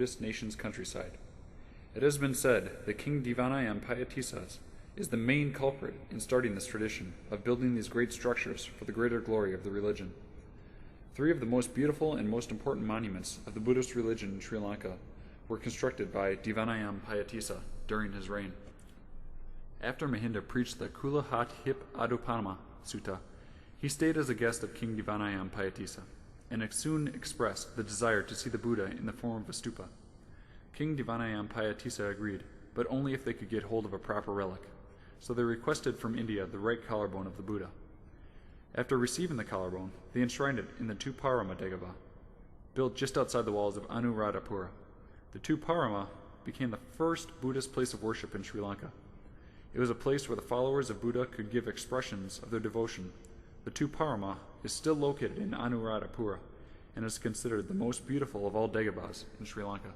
Buddhist nation's countryside. It has been said that King Devanayam Tissa is the main culprit in starting this tradition of building these great structures for the greater glory of the religion. Three of the most beautiful and most important monuments of the Buddhist religion in Sri Lanka were constructed by Devanayam Tissa during his reign. After Mahinda preached the Kula Hat Hip Adupama Sutta, he stayed as a guest of King Devanayam Tissa, and soon expressed the desire to see the Buddha in the form of a stupa. King Devanayam Tissa agreed, but only if they could get hold of a proper relic, so they requested from India the right collarbone of the Buddha. After receiving the collarbone, they enshrined it in the Tuparama Dagaba, built just outside the walls of Anuradhapura. The Tuparama became the first Buddhist place of worship in Sri Lanka. It was a place where the followers of Buddha could give expressions of their devotion. The Tuparama is still located in Anuradhapura and is considered the most beautiful of all Dagabas in Sri Lanka.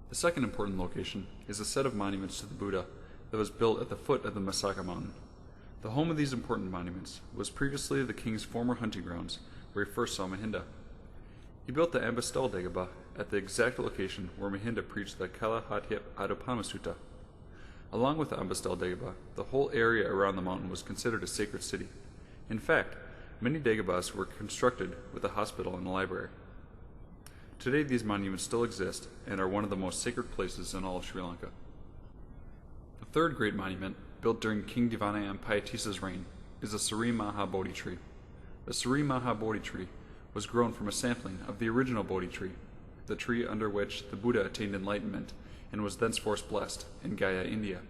The second important location is a set of monuments to the Buddha that was built at the foot of the Masaka mountain. The home of these important monuments was previously the king's former hunting grounds, where he first saw Mahinda. He built the Ambastal Dagaba at the exact location where Mahinda preached the Kala Hatyap Adupama Sutta. Along with the Ambastal Dagaba, the whole area around the mountain was considered a sacred city. In fact, many Dagabas were constructed with a hospital and a library. Today these monuments still exist and are one of the most sacred places in all of Sri Lanka. The third great monument, built during King Devanayam Tissa's reign, is the Sri Maha Bodhi tree. The Sri Maha Bodhi tree was grown from a sampling of the original Bodhi tree, the tree under which the Buddha attained enlightenment and was thenceforth blessed in Gaya, India.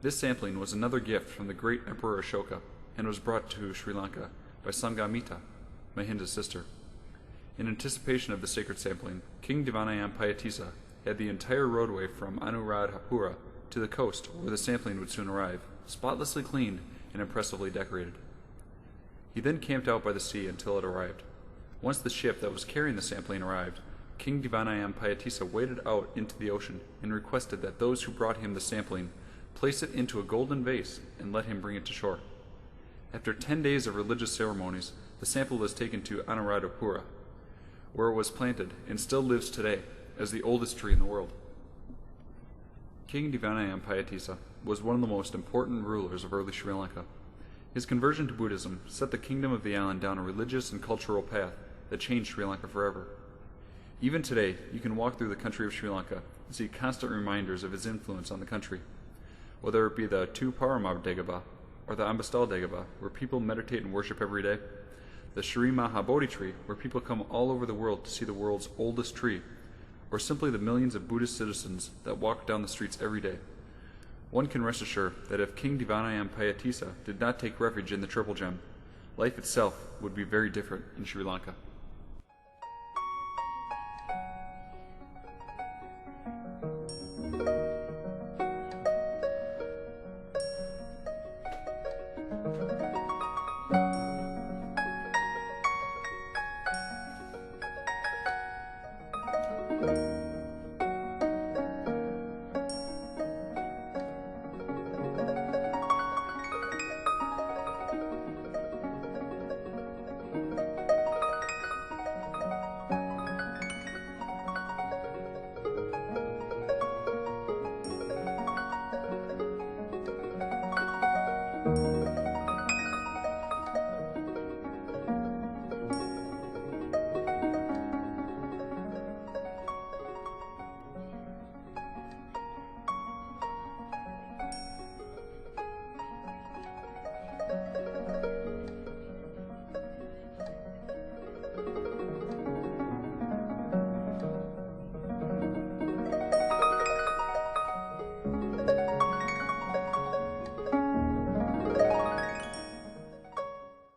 This sampling was another gift from the great Emperor Ashoka and was brought to Sri Lanka by Sanghamita, Mahinda's sister. In anticipation of the sacred sampling, King Devanayam Tissa had the entire roadway from Anuradhapura to the coast, where the sampling would soon arrive, spotlessly clean and impressively decorated. He then camped out by the sea until it arrived. Once the ship that was carrying the sampling arrived, King Devanayam Tissa waded out into the ocean and requested that those who brought him the sampling place it into a golden vase and let him bring it to shore. After 10 days of religious ceremonies, the sample was taken to Anuradhapura, where it was planted and still lives today as the oldest tree in the world. King Devanayam Tissa was one of the most important rulers of early Sri Lanka. His conversion to Buddhism set the kingdom of the island down a religious and cultural path that changed Sri Lanka forever. Even today, you can walk through the country of Sri Lanka and see constant reminders of his influence on the country, whether it be the Tuparama Dagaba or the Ambastal Dagaba, where people meditate and worship every day, the Sri Maha Bodhi tree, where people come all over the world to see the world's oldest tree, or simply the millions of Buddhist citizens that walk down the streets every day. One can rest assured that if King Devanayam Tissa did not take refuge in the Triple Gem, life itself would be very different in Sri Lanka.